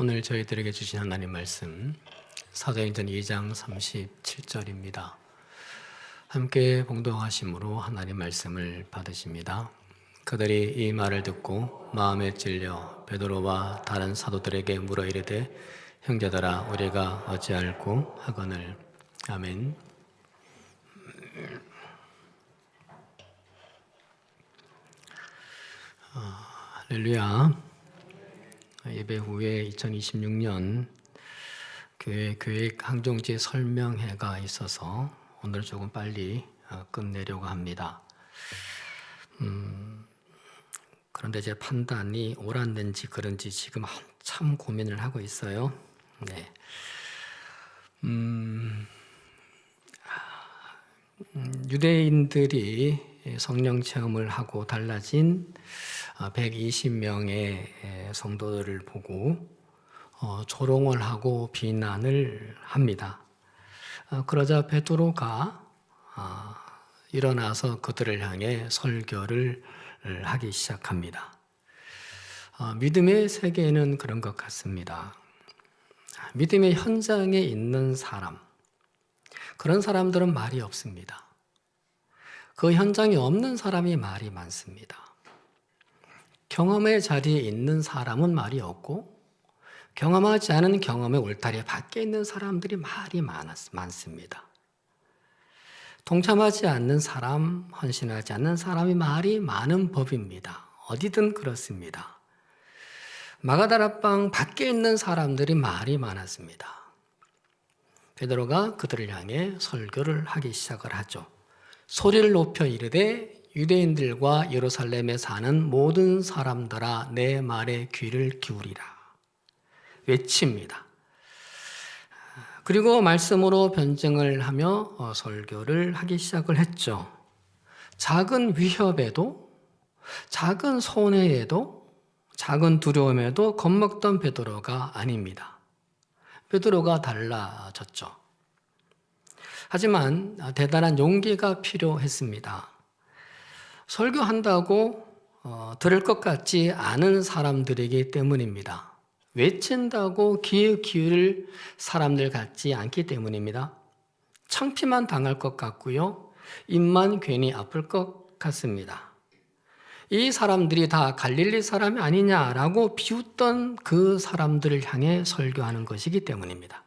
오늘 저희들에게 주신 하나님 말씀 사도행전 2장 37절입니다. 함께 봉독하심으로 하나님 말씀을 받으십니다. 그들이 이 말을 듣고 마음에 찔려 베드로와 다른 사도들에게 물어 이르되 형제들아 우리가 어찌할꼬 하거늘. 아멘. 할렐루야. 예배 후에 2026년 교회 계획 항종지 설명회가 있어서 오늘 조금 빨리 끝내려고 합니다. 그런데 제 판단이 옳았는지 그런지 지금 참 고민을 하고 있어요. 네. 유대인들이 성령 체험을 하고 달라진 120명의 성도들을 보고 조롱을 하고 비난을 합니다. 그러자 베드로가 일어나서 그들을 향해 설교를 하기 시작합니다. 믿음의 세계는 그런 것 같습니다. 믿음의 현장에 있는 사람, 그런 사람들은 말이 없습니다. 그 현장에 없는 사람이 말이 많습니다. 경험의 자리에 있는 사람은 말이 없고 경험하지 않은 경험의 울타리 밖에 있는 사람들이 말이 많습니다. 동참하지 않는 사람, 헌신하지 않는 사람이 말이 많은 법입니다. 어디든 그렇습니다. 마가다라방 밖에 있는 사람들이 말이 많았습니다. 베드로가 그들을 향해 설교를 하기 시작을 하죠. 소리를 높여 이르되 유대인들과 예루살렘에 사는 모든 사람들아 내 말에 귀를 기울이라 외칩니다. 그리고 말씀으로 변증을 하며 설교를 하기 시작을 했죠. 작은 위협에도, 작은 손해에도, 작은 두려움에도 겁먹던 베드로가 아닙니다. 베드로가 달라졌죠. 하지만 대단한 용기가 필요했습니다. 설교한다고 들을 것 같지 않은 사람들이기 때문입니다. 외친다고 귀에 기울일 사람들 같지 않기 때문입니다. 창피만 당할 것 같고요. 입만 괜히 아플 것 같습니다. 이 사람들이 다 갈릴리 사람이 아니냐라고 비웃던 그 사람들을 향해 설교하는 것이기 때문입니다.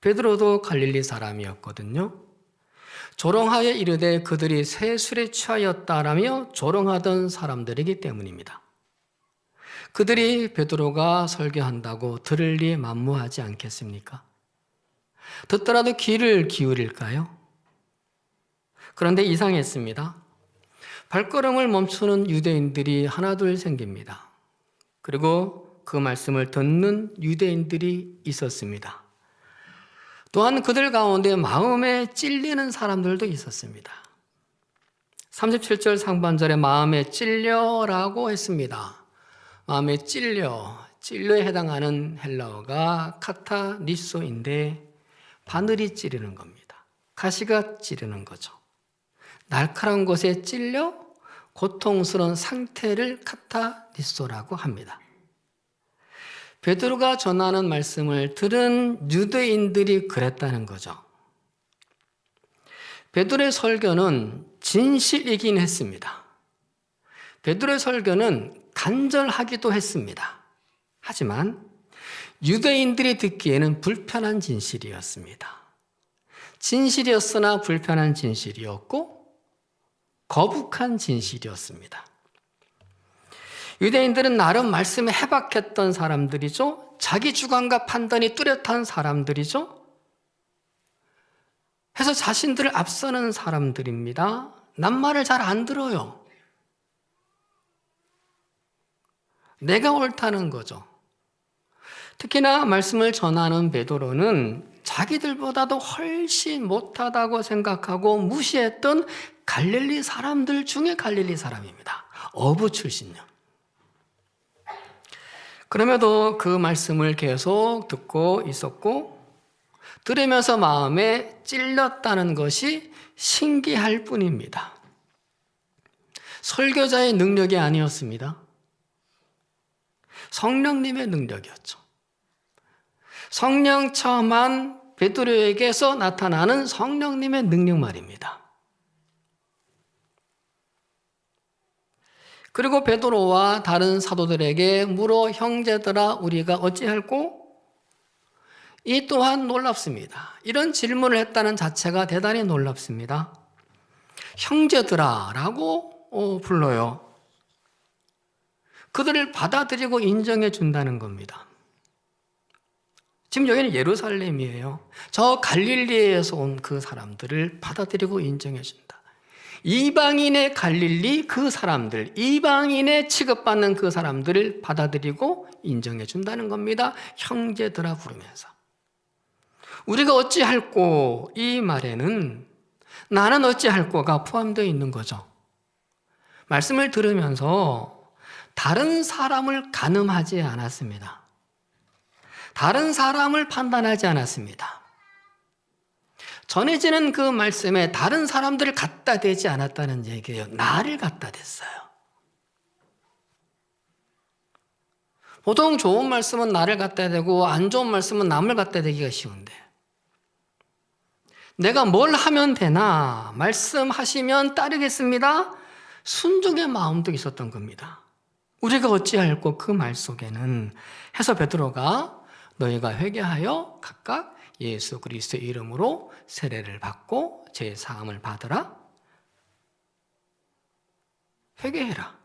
베드로도 갈릴리 사람이었거든요. 조롱하여 이르되 그들이 새 술에 취하였다라며 조롱하던 사람들이기 때문입니다. 그들이 베드로가 설교한다고 들을 리 만무하지 않겠습니까? 듣더라도 귀를 기울일까요? 그런데 이상했습니다. 발걸음을 멈추는 유대인들이 하나둘 생깁니다. 그리고 그 말씀을 듣는 유대인들이 있었습니다. 또한 그들 가운데 마음에 찔리는 사람들도 있었습니다. 37절 상반절에 마음에 찔려라고 했습니다. 마음에 찔려에 해당하는 헬라어가 카타니소인데 바늘이 찌르는 겁니다. 가시가 찌르는 거죠. 날카로운 곳에 찔려 고통스러운 상태를 카타니소라고 합니다. 베드로가 전하는 말씀을 들은 유대인들이 그랬다는 거죠. 베드로의 설교는 진실이긴 했습니다. 베드로의 설교는 간절하기도 했습니다. 하지만 유대인들이 듣기에는 불편한 진실이었습니다. 진실이었으나 불편한 진실이었고 거북한 진실이었습니다. 유대인들은 나름 말씀에 해박했던 사람들이죠. 자기 주관과 판단이 뚜렷한 사람들이죠. 해서 자신들을 앞서는 사람들입니다. 남 말을 잘 안 들어요. 내가 옳다는 거죠. 특히나 말씀을 전하는 베드로는 자기들보다도 훨씬 못하다고 생각하고 무시했던 갈릴리 사람들 중에 갈릴리 사람입니다. 어부 출신요. 그럼에도 그 말씀을 계속 듣고 있었고 들으면서 마음에 찔렸다는 것이 신기할 뿐입니다. 설교자의 능력이 아니었습니다. 성령님의 능력이었죠. 성령 체험한 베드로에게서 나타나는 성령님의 능력 말입니다. 그리고 베드로와 다른 사도들에게 물어 형제들아 우리가 어찌할꼬? 이 또한 놀랍습니다. 이런 질문을 했다는 자체가 대단히 놀랍습니다. 형제들아 라고 불러요. 그들을 받아들이고 인정해 준다는 겁니다. 지금 여기는 예루살렘이에요. 저 갈릴리에서 온 그 사람들을 받아들이고 인정해 준다. 이방인의 갈릴리 그 사람들, 이방인의 취급받는 그 사람들을 받아들이고 인정해 준다는 겁니다. 형제들아 부르면서. 우리가 어찌할꼬 이 말에는 나는 어찌할꼬가 포함되어 있는 거죠. 말씀을 들으면서 다른 사람을 가늠하지 않았습니다. 다른 사람을 판단하지 않았습니다. 전해지는 그 말씀에 다른 사람들을 갖다 대지 않았다는 얘기예요. 나를 갖다 댔어요. 보통 좋은 말씀은 나를 갖다 대고 안 좋은 말씀은 남을 갖다 대기가 쉬운데 내가 뭘 하면 되나 말씀하시면 따르겠습니다. 순종의 마음도 있었던 겁니다. 우리가 어찌할꼬 그 말 속에는 해서 베드로가 너희가 회개하여 각각 예수 그리스도의 이름으로 세례를 받고 제사함을 받으라. 회개해라.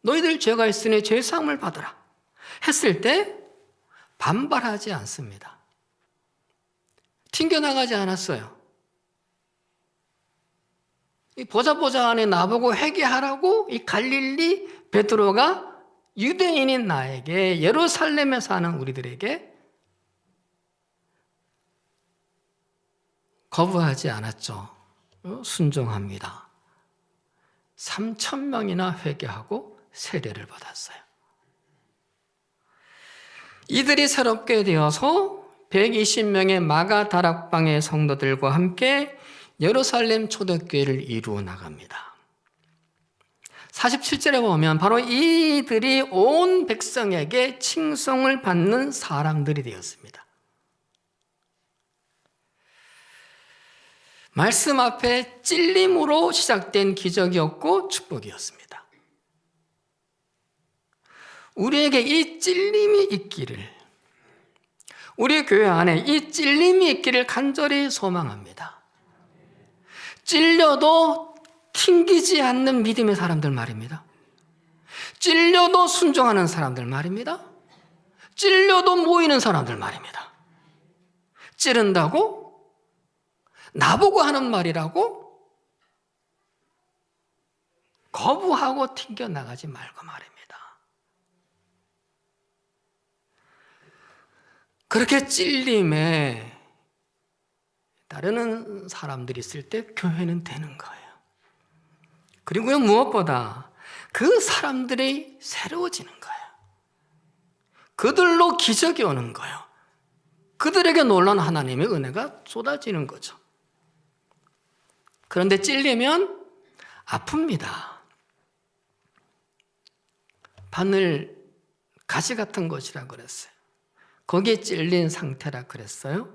너희들 죄가 있으니 제사함을 받으라. 했을 때 반발하지 않습니다. 튕겨나가지 않았어요. 이 보자 안에 나보고 회개하라고 이 갈릴리 베드로가 유대인인 나에게 예루살렘에 사는 우리들에게 거부하지 않았죠. 순종합니다. 3,000명이나 회개하고 세례를 받았어요. 이들이 새롭게 되어서 120명의 마가 다락방의 성도들과 함께 예루살렘 초대교회를 이루어 나갑니다. 47절에 보면 바로 이들이 온 백성에게 칭송을 받는 사람들이 되었습니다. 말씀 앞에 찔림으로 시작된 기적이었고 축복이었습니다. 우리에게 이 찔림이 있기를, 우리 교회 안에 이 찔림이 있기를 간절히 소망합니다. 찔려도 튕기지 않는 믿음의 사람들 말입니다. 찔려도 순종하는 사람들 말입니다. 찔려도 모이는 사람들 말입니다. 찌른다고? 나보고 하는 말이라고? 거부하고 튕겨나가지 말고 말입니다. 그렇게 찔림에 따르는 사람들이 있을 때 교회는 되는 거예요. 그리고요, 무엇보다 그 사람들이 새로워지는 거예요. 그들로 기적이 오는 거예요. 그들에게 놀라운 하나님의 은혜가 쏟아지는 거죠. 그런데 찔리면 아픕니다. 바늘 가시 같은 것이라 그랬어요. 거기에 찔린 상태라 그랬어요.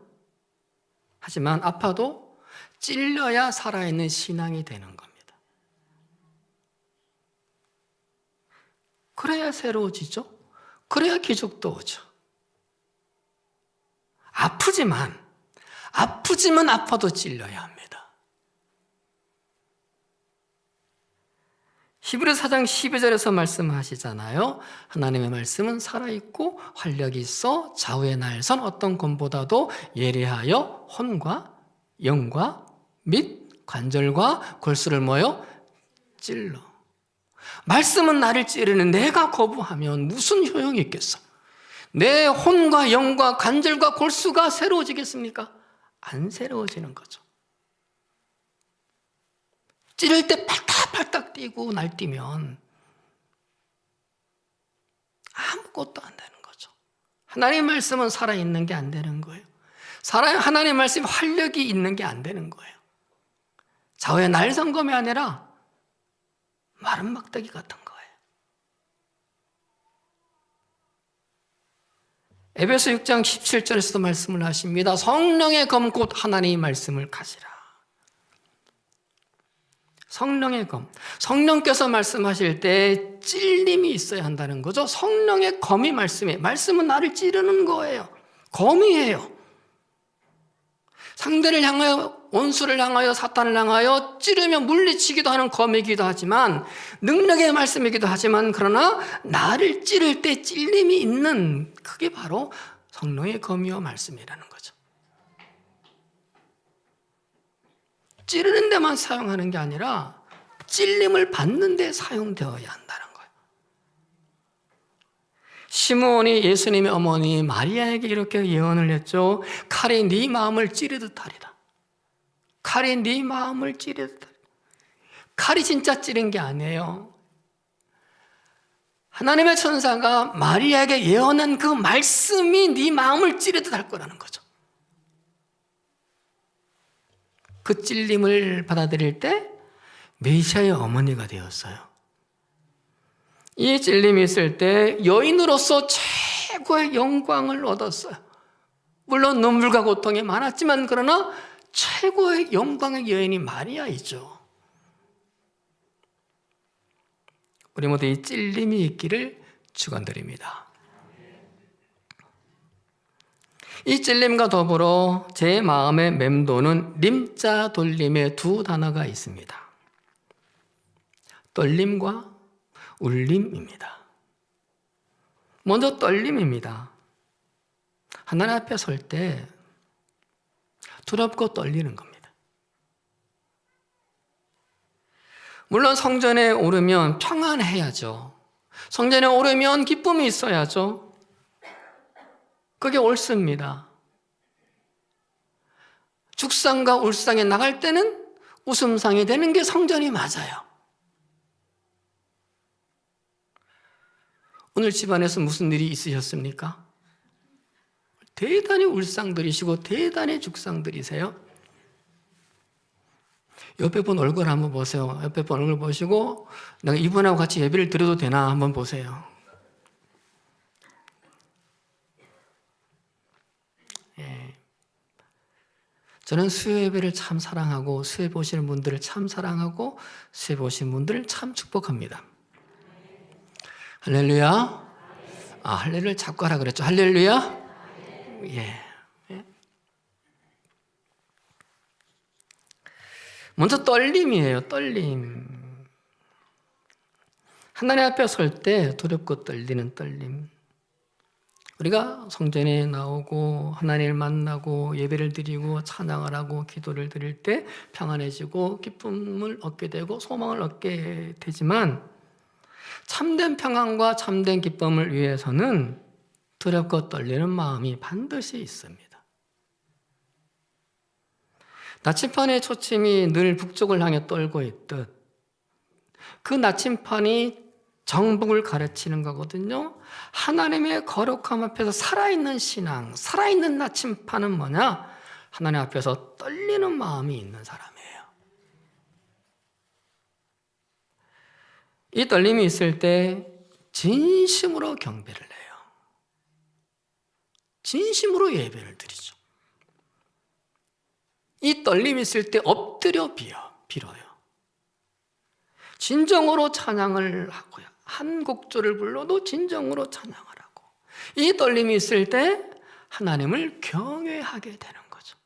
하지만 아파도 찔려야 살아있는 신앙이 되는 겁니다. 그래야 새로워지죠. 그래야 기적도 오죠. 아프지만 아파도 찔려야 합니다. 히브리서 4장 12절에서 말씀하시잖아요. 하나님의 말씀은 살아있고 활력이 있어 좌우의 날선 어떤 검보다도 예리하여 혼과 영과 및 관절과 골수를 모여 찔러. 말씀은 나를 찌르는 내가 거부하면 무슨 효용이 있겠어? 내 혼과 영과 관절과 골수가 새로워지겠습니까? 안 새로워지는 거죠. 찌를 때 팔딱팔딱 뛰고 날뛰면 아무것도 안 되는 거죠. 하나님의 말씀은 살아있는 게 안 되는 거예요. 하나님의 말씀이 활력이 있는 게 안 되는 거예요. 좌우의 날성검이 아니라 마른 막대기 같은 거예요. 에베소 6장 17절에서도 말씀을 하십니다. 성령의 검 곧 하나님의 말씀을 가지라. 성령의 검. 성령께서 말씀하실 때 찔림이 있어야 한다는 거죠. 성령의 검이 말씀이에요. 말씀은 나를 찌르는 거예요. 검이에요. 상대를 향하여, 원수를 향하여, 사탄을 향하여 찌르며 물리치기도 하는 검이기도 하지만, 능력의 말씀이기도 하지만, 그러나 나를 찌를 때 찔림이 있는, 그게 바로 성령의 검이와 말씀이라는 거죠. 찌르는 데만 사용하는 게 아니라 찔림을 받는 데 사용되어야 한다는 거예요. 시므온이 예수님의 어머니 마리아에게 이렇게 예언을 했죠. 칼이 네 마음을 찌르듯 하리라. 칼이 네 마음을 찌르듯 하리라. 칼이 진짜 찌른 게 아니에요. 하나님의 천사가 마리아에게 예언한 그 말씀이 네 마음을 찌르듯 할 거라는 거죠. 그 찔림을 받아들일 때 메시아의 어머니가 되었어요. 이 찔림이 있을 때 여인으로서 최고의 영광을 얻었어요. 물론 눈물과 고통이 많았지만 그러나 최고의 영광의 여인이 마리아이죠. 우리 모두 이 찔림이 있기를 축원드립니다. 이 찔림과 더불어 제 마음에 맴도는 림자 돌림의 두 단어가 있습니다. 떨림과 울림입니다. 먼저 떨림입니다. 하나님 앞에 설 때 두렵고 떨리는 겁니다. 물론 성전에 오르면 평안해야죠. 성전에 오르면 기쁨이 있어야죠. 그게 옳습니다. 죽상과 울상에 나갈 때는 웃음상이 되는 게 성전이 맞아요. 오늘 집안에서 무슨 일이 있으셨습니까? 대단히 울상들이시고 대단히 죽상들이세요. 옆에 분 얼굴 한번 보세요. 옆에 분 얼굴 보시고 내가 이분하고 같이 예배를 드려도 되나 한번 보세요. 저는 수요 예배를 참 사랑하고 수요 보시는 분들을 참 사랑하고 수요 보시는 분들을 참 축복합니다. 할렐루야. 할렐루야 자꾸 하라 그랬죠. 할렐루야. 예. 먼저 떨림이에요. 떨림. 하나님 앞에 설 때 두렵고 떨리는 떨림. 우리가 성전에 나오고 하나님을 만나고 예배를 드리고 찬양을 하고 기도를 드릴 때 평안해지고 기쁨을 얻게 되고 소망을 얻게 되지만 참된 평안과 참된 기쁨을 위해서는 두렵고 떨리는 마음이 반드시 있습니다. 나침판의 초침이 늘 북쪽을 향해 떨고 있듯 그 나침판이 정복을 가르치는 거거든요. 하나님의 거룩함 앞에서 살아있는 신앙, 살아있는 나침판은 뭐냐? 하나님 앞에서 떨리는 마음이 있는 사람이에요. 이 떨림이 있을 때 진심으로 경배를 해요. 진심으로 예배를 드리죠. 이 떨림이 있을 때 엎드려 빌어요. 진정으로 찬양을 하고요. 한 곡조를 불러도 진정으로 찬양을 하고 이 떨림이 있을 때 하나님을 경외하게 되는 거죠.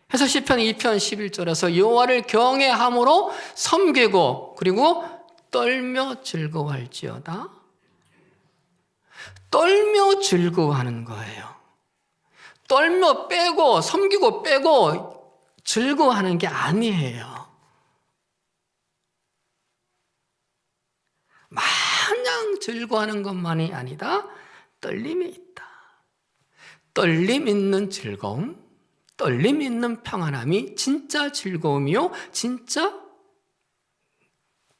그래서 시편 2편 11절에서 여호와를 경외함으로 섬기고 그리고 떨며 즐거워할지어다. 떨며 즐거워하는 거예요. 떨며 빼고 섬기고 빼고 즐거워하는 게 아니에요. 마냥 즐거워하는 것만이 아니다. 떨림이 있다. 떨림 있는 즐거움, 떨림 있는 평안함이 진짜 즐거움이요, 진짜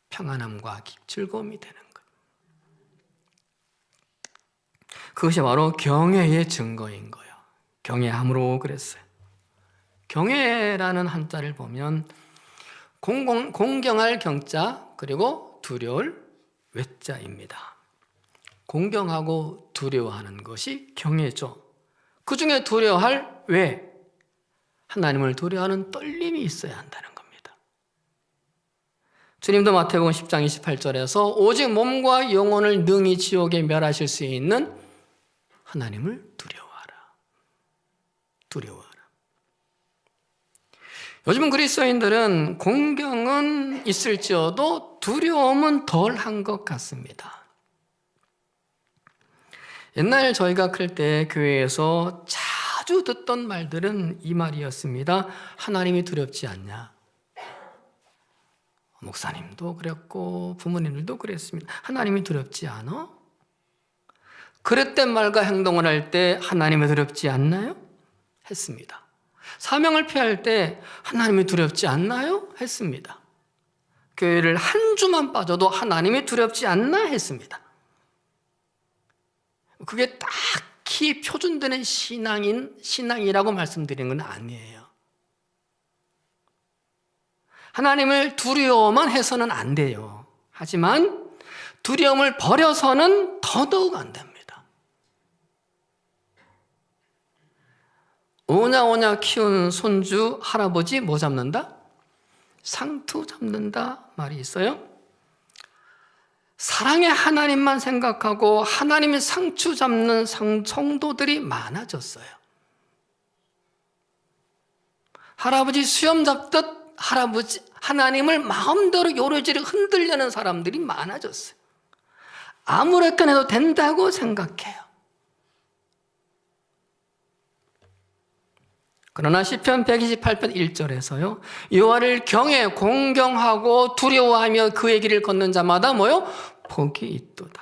평안함과 즐거움이 되는 거예요. 그것이 바로 경외의 증거인 거예요. 경외함으로 그랬어요. 경외라는 한자를 보면 공경할 경자 그리고 두려울 외자입니다. 공경하고 두려워하는 것이 경외죠. 그 중에 두려워할 왜? 하나님을 두려워하는 떨림이 있어야 한다는 겁니다. 주님도 마태복음 10장 28절에서 오직 몸과 영혼을 능히 지옥에 멸하실 수 있는 하나님을 두려워하라. 두려워하라. 요즘 그리스도인들은 공경은 있을지어도 두려움은 덜한 것 같습니다. 옛날 저희가 클 때 교회에서 자주 듣던 말들은 이 말이었습니다. 하나님이 두렵지 않냐? 목사님도 그랬고 부모님들도 그랬습니다. 하나님이 두렵지 않아? 그랬던 말과 행동을 할 때 하나님이 두렵지 않나요? 했습니다. 사명을 피할 때 하나님이 두렵지 않나요? 했습니다. 교회를 한 주만 빠져도 하나님이 두렵지 않나? 했습니다. 그게 딱히 표준되는 신앙이라고 말씀드리는 건 아니에요. 하나님을 두려워만 해서는 안 돼요. 하지만 두려움을 버려서는 더더욱 안 됩니다. 오냐오냐 키우는 손주, 할아버지 뭐 잡는다? 상투 잡는다 말이 있어요. 사랑의 하나님만 생각하고 하나님의 상추 잡는 성도들이 많아졌어요. 할아버지 수염 잡듯 하나님을 마음대로 요래조래 흔들려는 사람들이 많아졌어요. 아무렇게나 해도 된다고 생각해요. 그러나 시편 128편 1절에서요. 여호와를 경외 공경하고 두려워하며 그의 길을 걷는 자마다 뭐요? 복이 있도다.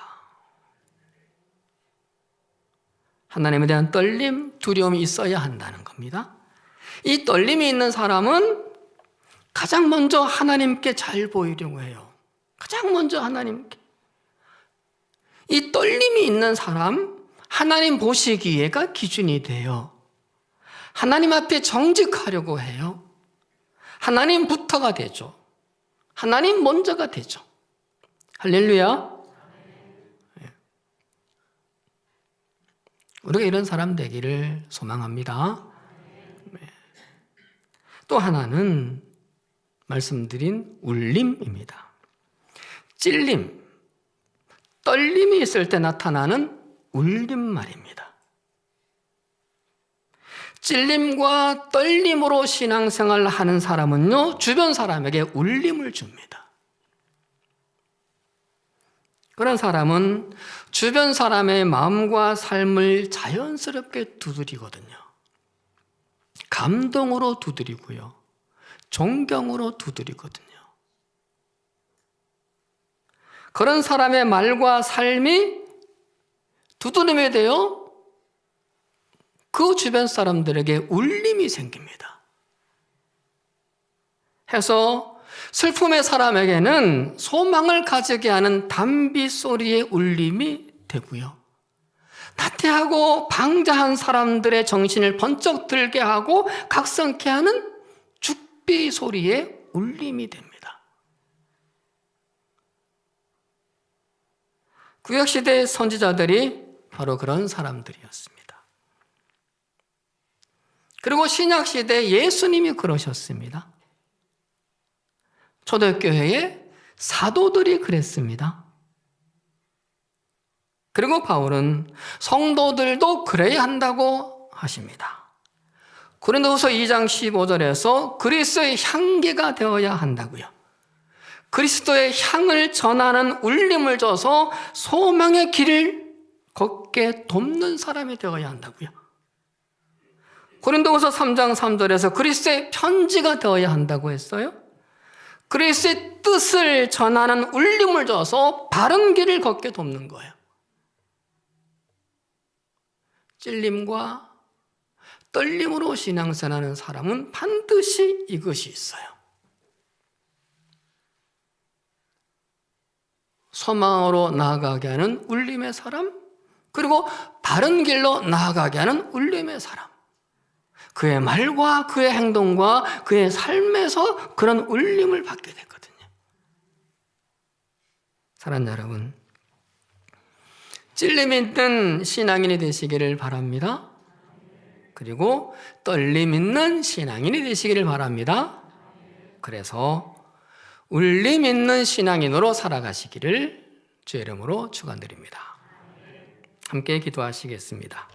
하나님에 대한 떨림, 두려움이 있어야 한다는 겁니다. 이 떨림이 있는 사람은 가장 먼저 하나님께 잘 보이려고 해요. 가장 먼저 하나님께. 이 떨림이 있는 사람, 하나님 보시기에가 기준이 돼요. 하나님 앞에 정직하려고 해요. 하나님부터가 되죠. 하나님 먼저가 되죠. 할렐루야. 우리가 이런 사람 되기를 소망합니다. 또 하나는 말씀드린 울림입니다. 찔림, 떨림이 있을 때 나타나는 울림 말입니다. 찔림과 떨림으로 신앙생활을 하는 사람은요, 주변 사람에게 울림을 줍니다. 그런 사람은 주변 사람의 마음과 삶을 자연스럽게 두드리거든요. 감동으로 두드리고요. 존경으로 두드리거든요. 그런 사람의 말과 삶이 두드림에 대해 그 주변 사람들에게 울림이 생깁니다. 해서 슬픔의 사람에게는 소망을 가지게 하는 담비 소리의 울림이 되고요. 나태하고 방자한 사람들의 정신을 번쩍 들게 하고 각성케 하는 죽비 소리의 울림이 됩니다. 구약시대의 선지자들이 바로 그런 사람들이었습니다. 그리고 신약시대 예수님이 그러셨습니다. 초대교회의 사도들이 그랬습니다. 그리고 바울은 성도들도 그래야 한다고 하십니다. 고린도후서 2장 15절에서 그리스도의 향기가 되어야 한다고요. 그리스도의 향을 전하는 울림을 줘서 소망의 길을 걷게 돕는 사람이 되어야 한다고요. 고린도후서 3장 3절에서 그리스도의 편지가 되어야 한다고 했어요. 그리스도의 뜻을 전하는 울림을 줘서 바른 길을 걷게 돕는 거예요. 찔림과 떨림으로 신앙생활하는 사람은 반드시 이것이 있어요. 소망으로 나아가게 하는 울림의 사람, 그리고 바른 길로 나아가게 하는 울림의 사람. 그의 말과 그의 행동과 그의 삶에서 그런 울림을 받게 됐거든요. 사랑하는 여러분, 찔림 있는 신앙인이 되시기를 바랍니다. 그리고 떨림 있는 신앙인이 되시기를 바랍니다. 그래서 울림 있는 신앙인으로 살아가시기를 주의 이름으로 축원드립니다. 함께 기도하시겠습니다.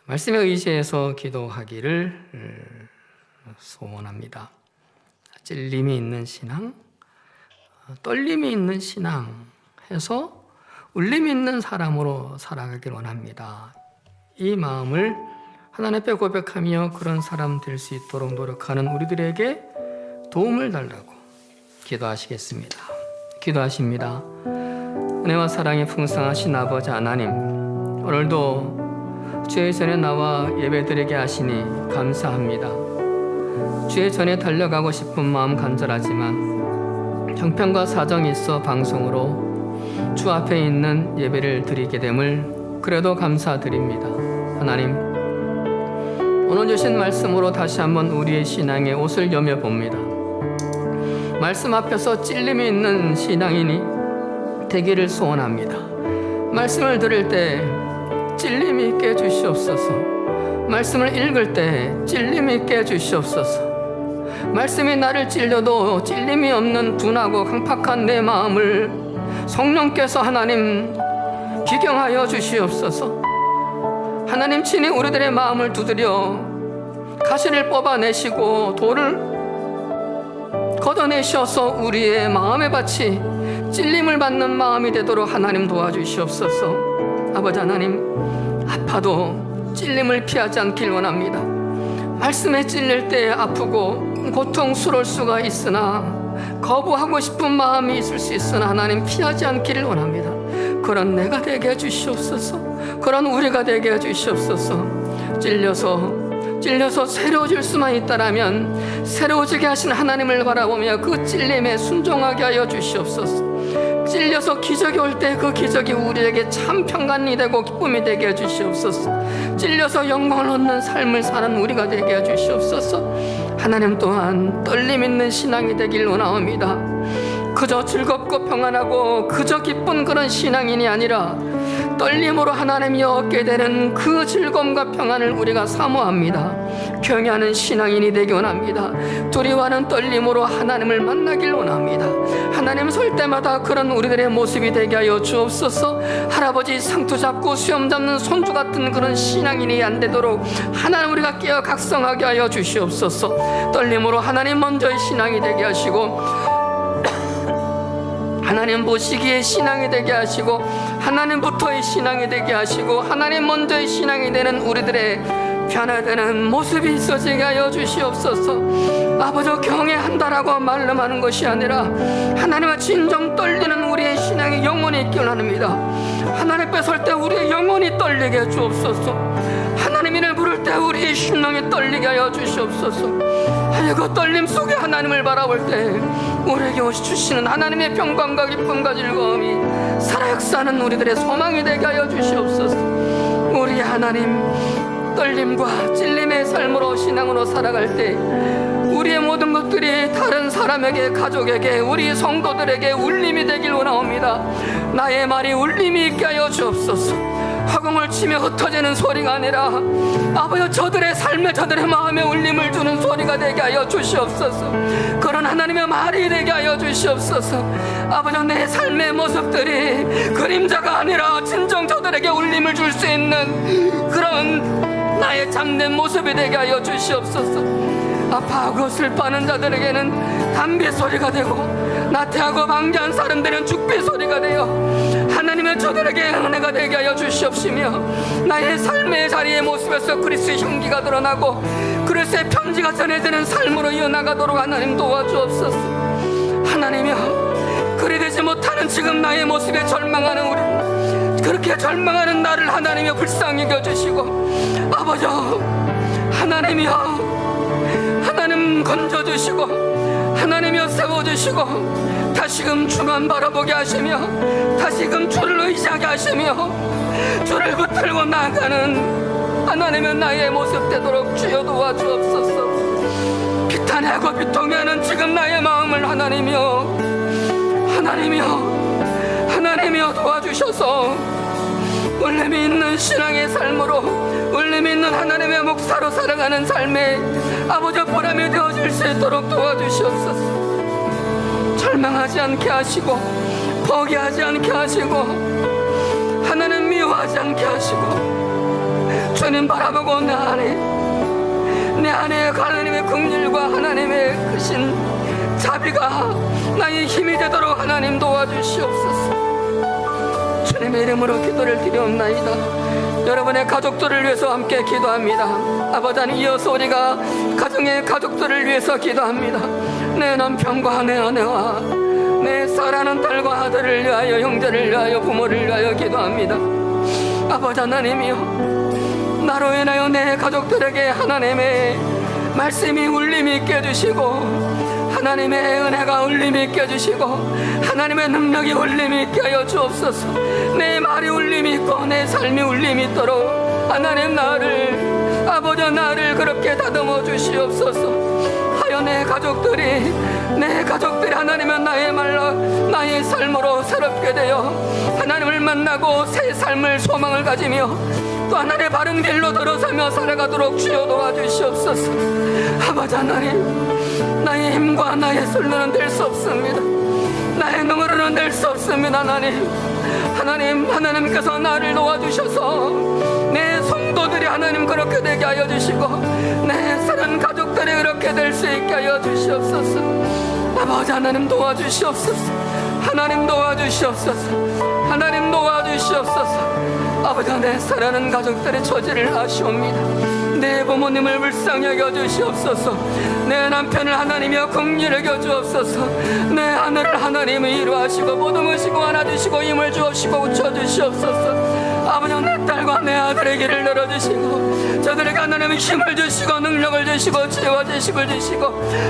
말씀에 의지해서 기도하기를 소원합니다. 찔림이 있는 신앙, 떨림이 있는 신앙 해서 울림이 있는 사람으로 살아가길 원합니다. 이 마음을 하나님 앞에 고백하며 그런 사람 될 수 있도록 노력하는 우리들에게 도움을 달라고 기도하시겠습니다. 기도하십니다. 은혜와 사랑이 풍성하신 아버지 하나님, 오늘도 주의 전에 나와 예배드리게 하시니 감사합니다. 주의 전에 달려가고 싶은 마음 간절하지만 형편과 사정이 있어 방송으로 주 앞에 있는 예배를 드리게 됨을 그래도 감사드립니다. 하나님, 오늘 주신 말씀으로 다시 한번 우리의 신앙에 옷을 여며봅니다. 말씀 앞에서 찔림이 있는 신앙인이 되기를 소원합니다. 말씀을 들을 때 찔림이 있게 해주시옵소서. 말씀을 읽을 때 찔림이 있게 해주시옵소서. 말씀이 나를 찔려도 찔림이 없는 둔하고 강팍한 내 마음을 성령께서 하나님 기경하여 주시옵소서. 하나님 친히 우리들의 마음을 두드려 가시를 뽑아내시고 돌을 걷어내셔서 우리의 마음의 밭이 찔림을 받는 마음이 되도록 하나님 도와주시옵소서. 아버지 하나님, 아파도 찔림을 피하지 않길 원합니다. 말씀에 찔릴 때 아프고 고통스러울 수가 있으나 거부하고 싶은 마음이 있을 수 있으나 하나님 피하지 않기를 원합니다. 그런 내가 되게 해주시옵소서. 그런 우리가 되게 해주시옵소서. 찔려서 새로워질 수만 있다라면 새로워지게 하신 하나님을 바라보며 그 찔림에 순종하게 하여 주시옵소서. 찔려서 기적이 올 때 그 기적이 우리에게 참 평강이 되고 기쁨이 되게 해주시옵소서. 찔려서 영광을 얻는 삶을 사는 우리가 되게 해주시옵소서. 하나님 또한 떨림 있는 신앙이 되길 원하옵니다. 그저 즐겁고 평안하고 그저 기쁜 그런 신앙인이 아니라 떨림으로 하나님이 얻게 되는 그 즐거움과 평안을 우리가 사모합니다. 경외하는 신앙인이 되기 원합니다. 두려워하는 떨림으로 하나님을 만나길 원합니다. 하나님 설 때마다 그런 우리들의 모습이 되게 하여 주옵소서. 할아버지 상투 잡고 수염 잡는 손주 같은 그런 신앙인이 안 되도록 하나님 우리가 깨어 각성하게 하여 주시옵소서. 떨림으로 하나님 먼저의 신앙이 되게 하시고 하나님 보시기에 신앙이 되게 하시고 하나님부터의 신앙이 되게 하시고 하나님 먼저의 신앙이 되는 우리들의 변화되는 모습이 있어지게 하여 주시옵소서. 아버지 경외한다라고 말로하는 것이 아니라 하나님의 진정 떨리는 우리의 신앙이 영원히 있길 원합니다. 하나님 앞에 설 때 우리의 영혼이 떨리게 해 주옵소서. 하나님 이름을 부를 때 우리의 심령이 떨리게 하여 주시옵소서. 하여 그 떨림 속에 하나님을 바라볼 때 우리에게 주시는 하나님의 평강과 기쁨과 즐거움이 살아 역사하는 우리들의 소망이 되게 하여 주시옵소서. 우리 하나님 떨림과 찔림의 삶으로 신앙으로 살아갈 때 우리의 모든 것들이 다른 사람에게 가족에게 우리 성도들에게 울림이 되길 원하옵니다. 나의 말이 울림이 있게 하여 주옵소서. 화공을 치며 흩어지는 소리가 아니라 아버지 저들의 삶에 저들의 마음에 울림을 주는 소리가 되게 하여 주시옵소서. 그런 하나님의 말이 되게 하여 주시옵소서. 아버지 내 삶의 모습들이 그림자가 아니라 진정 저들에게 울림을 줄 수 있는 그런 나의 참된 모습이 되게 하여 주시옵소서. 아파하고 슬퍼하는 자들에게는 담비 소리가 되고 나태하고 방자한 사람들은 죽비 소리가 되어 하나님의 저들에게 은혜가 되게 하여 주시옵시며 나의 삶의 자리의 모습에서 그리스도의 향기가 드러나고 그리스도의 편지가 전해지는 삶으로 이어나가도록 하나님 도와주옵소서. 하나님이여 그리 되지 못하는 지금 나의 모습에 절망하는 우리 그렇게 절망하는 나를 하나님이여 불쌍히 여겨주시고 아버지 하나님이여 하나님 건져주시고 하나님이여 세워주시고 다시금 주만 바라보게 하시며 다시금 주를 의지하게 하시며 주를 붙들고 나아가는 하나님의 나의 모습 되도록 주여 도와주옵소서. 비탄하고 비통해하는 지금 나의 마음을 하나님이여 도와주셔서 울림이 있는 신앙의 삶으로, 울림이 있는 하나님의 목사로 살아가는 삶에 아버지 보람이 되어질 수 있도록 도와주시옵소서. 절망하지 않게 하시고, 포기하지 않게 하시고, 하나님 미워하지 않게 하시고, 주님 바라보고 내 안에 하나님의 긍휼과 하나님의 크신 자비가 나의 힘이 되도록 하나님 도와주시옵소서. 주님의 이름으로 기도를 드리옵나이다. 여러분의 가족들을 위해서 함께 기도합니다. 아버지 하나님, 이어서 우리가 가정의 가족들을 위해서 기도합니다. 내 남편과 내 아내와 내 사랑하는 딸과 아들을 위하여, 형제를 위하여, 부모를 위하여 기도합니다. 아버지 하나님이여, 나로 인하여 내 가족들에게 하나님의 말씀이 울림이 있게 해주시고, 하나님의 은혜가 울림이 있게 해주시고, 하나님의 능력이 울림이 있게 하여 주옵소서. 내 말이 울림이 있고 내 삶이 울림이 있도록 하나님 아버지 나를 그렇게 다듬어 주시옵소서. 하여 내 가족들이 하나님은 나의 말로, 나의 삶으로 새롭게 되어 하나님을 만나고 새 삶을 소망을 가지며 또 하나님의 바른 길로 들어서며 살아가도록 주여 도와주시옵소서. 아버지 하나님, 나의 힘과 나의 술로는 될 수 없습니다. 나의 능으로는 될 수 없습니다. 하나님께서 나를 도와주셔서 내 성도들이 하나님 그렇게 되게 하여 주시고, 내 사랑하는 가족들이 그렇게 될 수 있게 하여 주시옵소서. 아버지 하나님 도와주시옵소서. 하나님 도와주시옵소서. 하나님 도와주시옵소서. 아버지, 내 사랑하는 가족들의 처지를 아시옵니다. 내 부모님을 불쌍히 여겨주시옵소서. 내 남편을 하나님이여 긍휼히 여겨주옵소서. 내 하늘을 하나님이 이루하시고 보듬으시고 안아주시고 힘을 주옵시고 웃혀주시옵소서. 아버지, 내 딸과 내 아들의 길을 열어주시고 저들에게 하나님의 힘을 주시고 능력을 주시고 지혜와 지식을 주시고,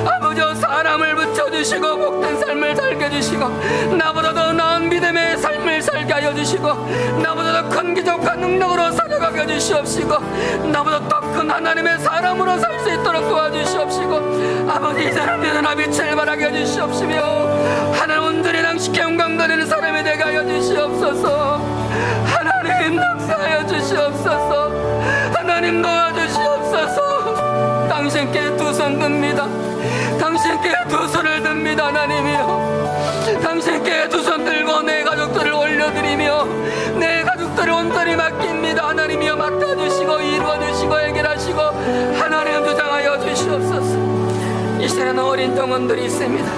아버지 사람을 붙여주시고 복된 삶을 살게 해주시고, 나보다 더 나은 믿음의 삶을 살게 하여 주시고, 나보다 더 큰 기적과 능력으로 살아가게 해주시옵시고, 나보다 더 큰 하나님의 사람으로 살 수 있도록 도와주시옵시고, 아버지 이제는 믿으나 빛을 발하게 해주시옵시며 하나님 온전히 당신께 영광 드리는 사람이 되게 하여 주시옵소서. 하나님 역사하여 주시옵소서. 하나님 도와주시옵소서. 당신께 두 손 듭니다. 당신께 두 손을 듭니다. 하나님이여, 당신께 두 손 들고 내 가족들을 올려드리며 내 가족들을 온전히 맡깁니다. 하나님이여, 맡아주시고 이루어주시고 해결하시고 하나님 주장하여 주시옵소서. 이 시대에는 어린 영혼들이 있습니다.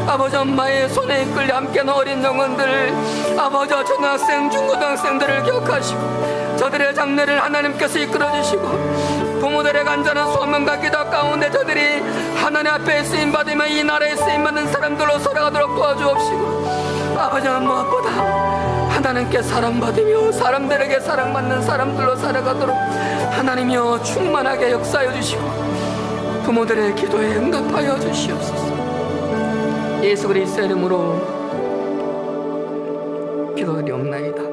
아버지, 엄마의 손에 이끌려 함께하는 어린 영혼들, 아버지 초등학생 중고등학생들을 기억하시고 저들의 장래를 하나님께서 이끌어주시고, 부모들의 간절한 소망과 기도 가운데 저들이 하나님 앞에 쓰임받으며 이 나라에 쓰임받는 사람들로 살아가도록 도와주옵시고, 아버지 무엇보다 하나님께 사랑받으며 사람들에게 사랑받는 사람들로 살아가도록 하나님이여 충만하게 역사하여 주시고 부모들의 기도에 응답하여 주시옵소서. 예수 그리스도의 이름으로 기도드리옵나이다.